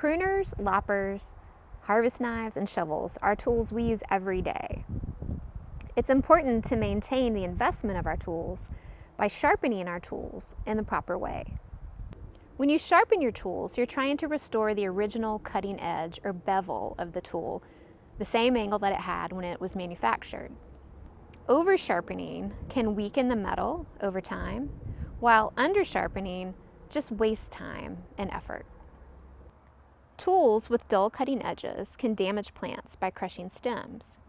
Pruners, loppers, harvest knives, and shovels are tools we use every day. It's important to maintain the investment of our tools by sharpening our tools in the proper way. When you sharpen your tools, you're trying to restore the original cutting edge or bevel of the tool, the same angle that it had when it was manufactured. Over-sharpening can weaken the metal over time, while under-sharpening just wastes time and effort. Tools with dull cutting edges can damage plants by crushing stems.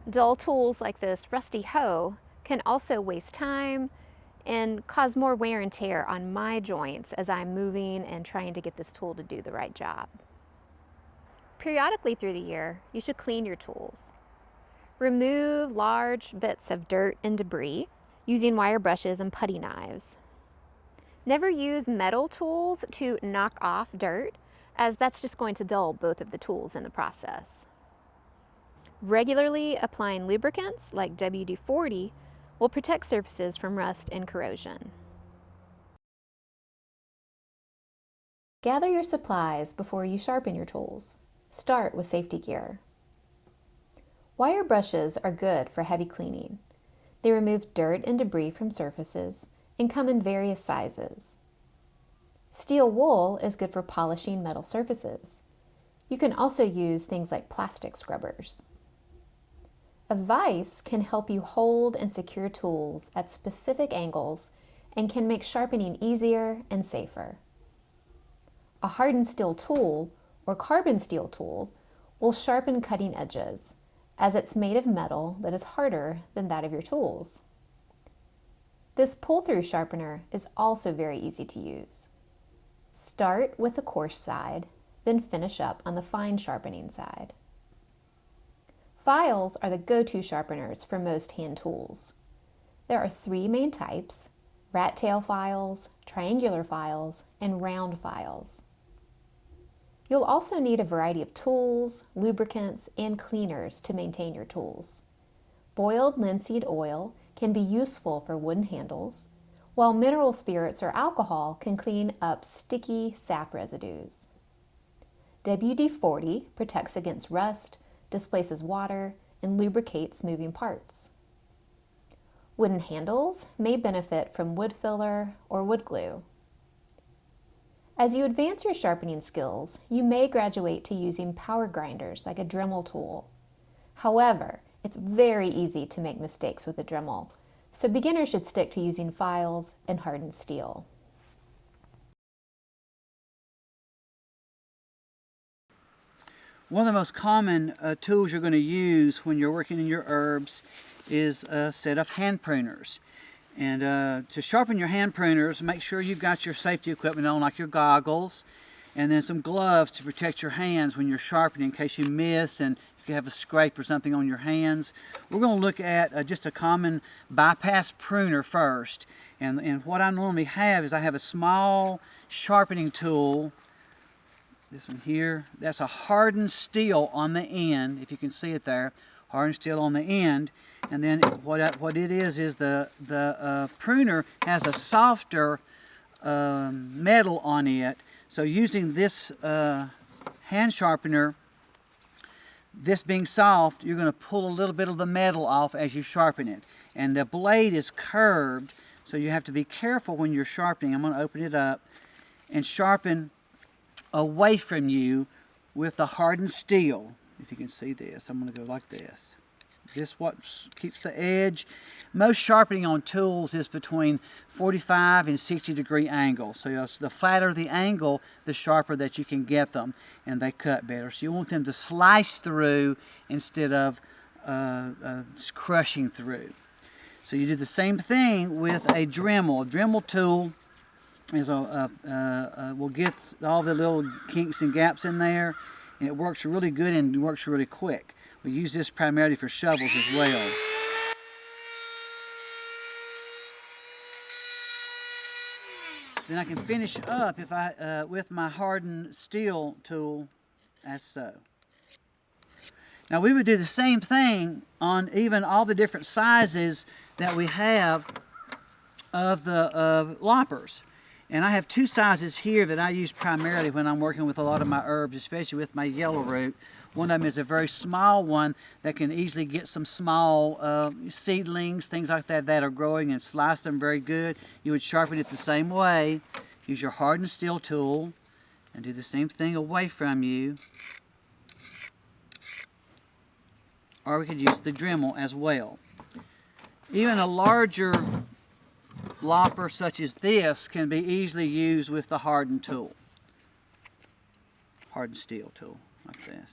Dull tools like this rusty hoe can also waste time and cause more wear and tear on my joints as I'm moving and trying to get this tool to do the right job. Periodically through the year, you should clean your tools. Remove large bits of dirt and debris using wire brushes and putty knives. Never use metal tools to knock off dirt, as that's just going to dull both of the tools in the process. Regularly applying lubricants like WD-40 will protect surfaces from rust and corrosion. Gather your supplies before you sharpen your tools. Start with safety gear. Wire brushes are good for heavy cleaning. They remove dirt and debris from surfaces and come in various sizes. Steel wool is good for polishing metal surfaces. You can also use things like plastic scrubbers. A vise can help you hold and secure tools at specific angles and can make sharpening easier and safer. A hardened steel tool or carbon steel tool will sharpen cutting edges, as it's made of metal that is harder than that of your tools. This pull-through sharpener is also very easy to use. Start with the coarse side, then finish up on the fine sharpening side. Files are the go-to sharpeners for most hand tools. There are three main types: rat tail files, triangular files, and round files. You'll also need a variety of tools, lubricants, and cleaners to maintain your tools. Boiled linseed oil can be useful for wooden handles, while mineral spirits or alcohol can clean up sticky sap residues. WD-40 protects against rust, displaces water, and lubricates moving parts. Wooden handles may benefit from wood filler or wood glue. As you advance your sharpening skills, you may graduate to using power grinders like a Dremel tool. However, it's very easy to make mistakes with a Dremel, so beginners should stick to using files and hardened steel. One of the most common tools you're going to use when you're working in your herbs is a set of hand pruners. And to sharpen your hand pruners, make sure you've got your safety equipment on, like your goggles, and then some gloves to protect your hands when you're sharpening in case you miss and you can have a scrape or something on your hands. We're going to look at just a common bypass pruner first. And what I normally have is I have a small sharpening tool. This one here, that's a hardened steel on the end, if you can see it there, hardened steel on the end. And then what it is the pruner has a softer metal on it. So using this hand sharpener, this being soft, you're going to pull a little bit of the metal off as you sharpen it. And the blade is curved, so you have to be careful when you're sharpening. I'm going to open it up and sharpen away from you with the hardened steel. If you can see this, I'm going to go like this. This what keeps the edge. Most sharpening on tools is between 45 and 60 degree angle. So the flatter the angle, the sharper that you can get them, and they cut better. So you want them to slice through instead of crushing through. So you do the same thing with a Dremel. A Dremel tool is will get all the little kinks and gaps in there, and it works really good and it works really quick. We use this primarily for shovels as well. Then I can finish up if with my hardened steel tool, as so. Now we would do the same thing on even all the different sizes that we have of the loppers. And I have two sizes here that I use primarily when I'm working with a lot of my herbs, especially with my yellow root. One of them is a very small one that can easily get some small seedlings, things like that, that are growing, and slice them very good. You would sharpen it the same way. Use your hardened steel tool and do the same thing away from you. Or we could use the Dremel as well. Even a larger lopper such as this can be easily used with the hardened tool. Hardened steel tool, like this.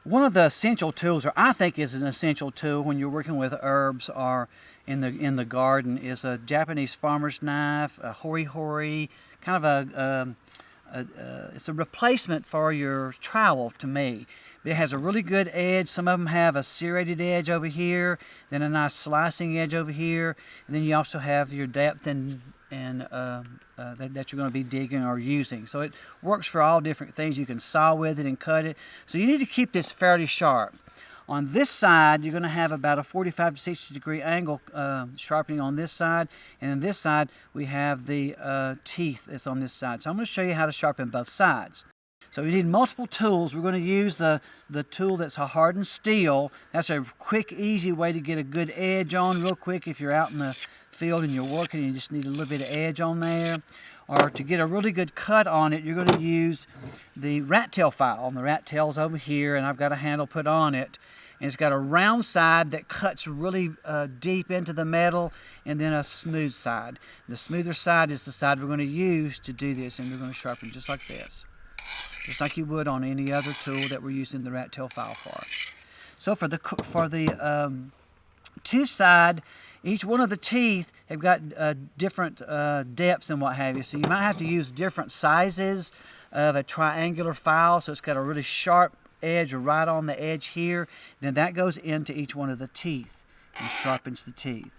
One of the essential tools, or I think is an essential tool when you're working with herbs or in the garden, is a Japanese farmer's knife, a hori, kind of it's a replacement for your trowel to me. It has a really good edge. Some of them have a serrated edge over here, then a nice slicing edge over here, and then you also have your depth and that you're going to be digging or using. So it works for all different things. You can saw with it and cut it. So you need to keep this fairly sharp. On this side, you're going to have about a 45 to 60 degree angle sharpening on this side. And on this side, we have the teeth that's on this side. So I'm going to show you how to sharpen both sides. So we need multiple tools. We're going to use the tool that's a hardened steel. That's a quick, easy way to get a good edge on real quick if you're out in the field and you're working and you just need a little bit of edge on there. Or to get a really good cut on it, you're going to use the rat tail file. And the rat tail's over here, and I've got a handle put on it. And it's got a round side that cuts really deep into the metal, and then a smooth side. The smoother side is the side we're going to use to do this, and we're going to sharpen just like this. Just like you would on any other tool that we're using the rat tail file for. So for the tooth side, each one of the teeth have got different depths and what have you. So you might have to use different sizes of a triangular file. So it's got a really sharp edge right on the edge here. Then that goes into each one of the teeth and sharpens the teeth.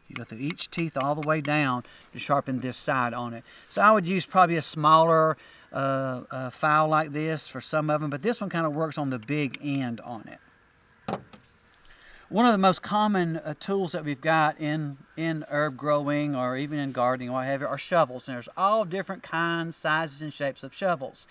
You go through each teeth all the way down to sharpen this side on it. So I would use probably a smaller file like this for some of them, but this one kind of works on the big end on it. One of the most common tools that we've got in herb growing or even in gardening or what have you are shovels. And there's all different kinds, sizes, and shapes of shovels.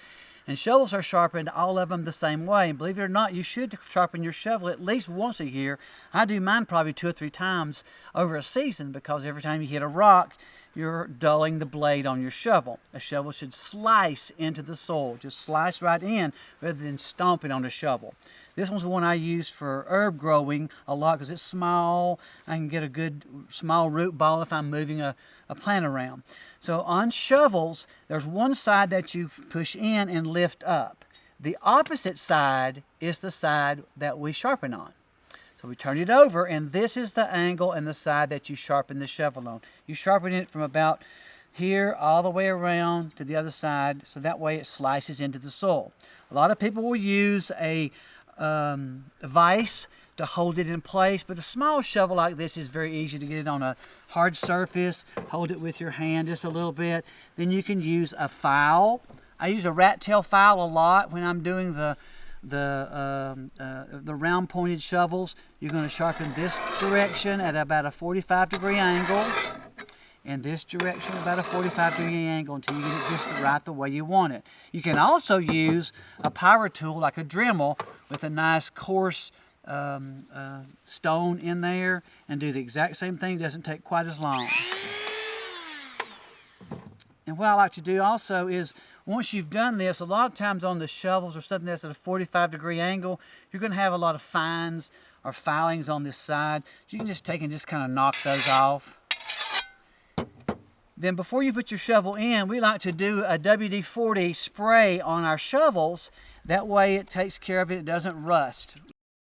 And shovels are sharpened, all of them the same way. And believe it or not, you should sharpen your shovel at least once a year. I do mine probably 2 or 3 times over a season because every time you hit a rock, you're dulling the blade on your shovel. A shovel should slice into the soil, just slice right in rather than stomping on the shovel. This one's the one I use for herb growing a lot because it's small. I can get a good small root ball if I'm moving a plant around. So on shovels, there's one side that you push in and lift up. The opposite side is the side that we sharpen on. So we turn it over, and this is the angle and the side that you sharpen the shovel on. You sharpen it from about here all the way around to the other side, so that way it slices into the soil. A lot of people will use a vise to hold it in place, but a small shovel like this is very easy to get it on a hard surface. Hold it with your hand just a little bit. Then you can use a file. I use a rat tail file a lot when I'm doing the round pointed shovels. You're going to sharpen this direction at about a 45 degree angle, and this direction about a 45 degree angle until you get it just right the way you want it. You can also use a power tool like a Dremel with a nice coarse stone in there and do the exact same thing. It doesn't take quite as long. And what I like to do also is once you've done this, a lot of times on the shovels or something that's at a 45 degree angle, you're going to have a lot of fines or filings on this side. So you can just take and just kind of knock those off. Then before you put your shovel in, we like to do a WD-40 spray on our shovels. That way it takes care of it, it doesn't rust.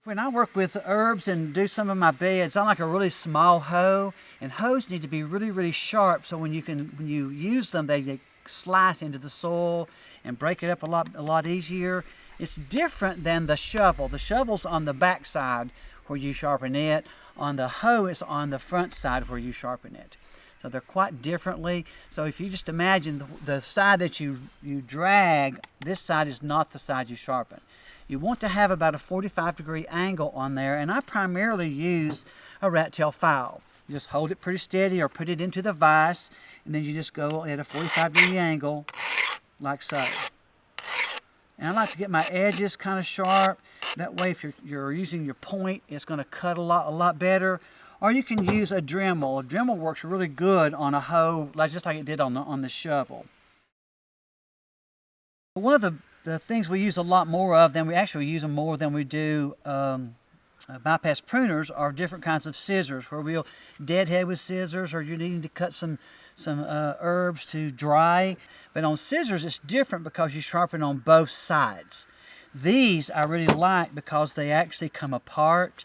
When I work with herbs and do some of my beds, I like a really small hoe, and hoes need to be really, really sharp so when you use them, they slice into the soil and break it up a lot easier. It's different than the shovel. The shovel's on the back side where you sharpen it. On the hoe, it's on the front side where you sharpen it. So they're quite differently. So if you just imagine the side that you drag, this side is not the side you sharpen. You want to have about a 45-degree angle on there, and I primarily use a rat tail file. You just hold it pretty steady or put it into the vise, and then you just go at a 45-degree angle like so. And I like to get my edges kind of sharp. That way, if you're using your point, it's going to cut a lot better. Or you can use a Dremel. A Dremel works really good on a hoe, just like it did on the shovel. One of the things we use a lot more of, we actually use them more than we do bypass pruners, are different kinds of scissors, where we'll deadhead with scissors, or you're needing to cut some herbs to dry. But on scissors, it's different because you sharpen on both sides. These I really like because they actually come apart,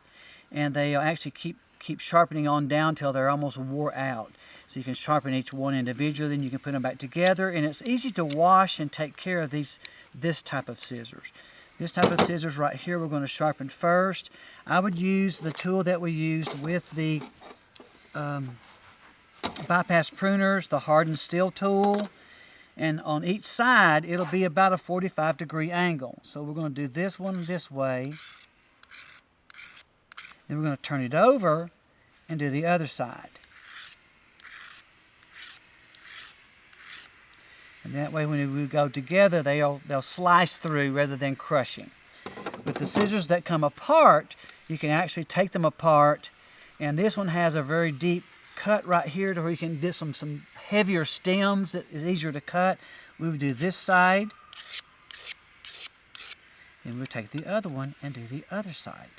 and they actually keep sharpening on down till they're almost wore out. So you can sharpen each one individually, then you can put them back together, and it's easy to wash and take care of this type of scissors. This type of scissors right here we're going to sharpen first. I would use the tool that we used with the bypass pruners, the hardened steel tool, and on each side it'll be about a 45-degree angle. So we're going to do this one this way, then we're going to turn it over and do the other side. And that way when we go together, they'll slice through rather than crushing. With the scissors that come apart, you can actually take them apart, and this one has a very deep cut right here to where you can do some heavier stems that is easier to cut. We would do this side, then we'll take the other one and do the other side.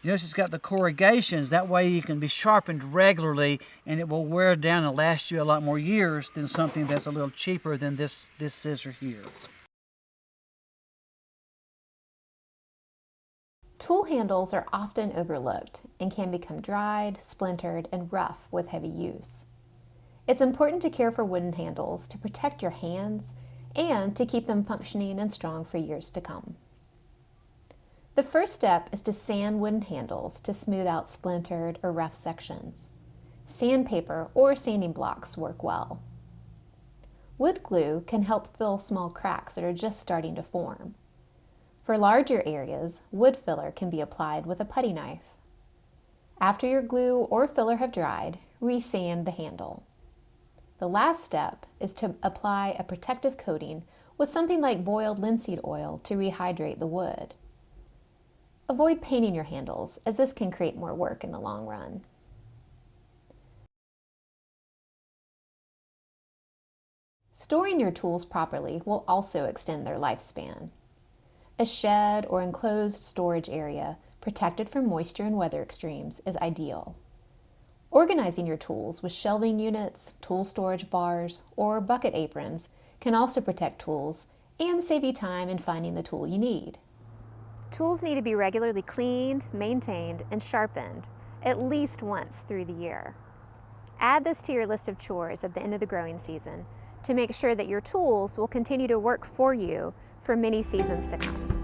You notice it's got the corrugations, that way you can be sharpened regularly, and it will wear down and last you a lot more years than something that's a little cheaper than this scissor here. Tool handles are often overlooked and can become dried, splintered, and rough with heavy use. It's important to care for wooden handles to protect your hands and to keep them functioning and strong for years to come. The first step is to sand wooden handles to smooth out splintered or rough sections. Sandpaper or sanding blocks work well. Wood glue can help fill small cracks that are just starting to form. For larger areas, wood filler can be applied with a putty knife. After your glue or filler have dried, resand the handle. The last step is to apply a protective coating with something like boiled linseed oil to rehydrate the wood. Avoid painting your handles, as this can create more work in the long run. Storing your tools properly will also extend their lifespan. A shed or enclosed storage area protected from moisture and weather extremes is ideal. Organizing your tools with shelving units, tool storage bars, or bucket aprons can also protect tools and save you time in finding the tool you need. Tools need to be regularly cleaned, maintained, and sharpened at least once through the year. Add this to your list of chores at the end of the growing season to make sure that your tools will continue to work for you for many seasons to come.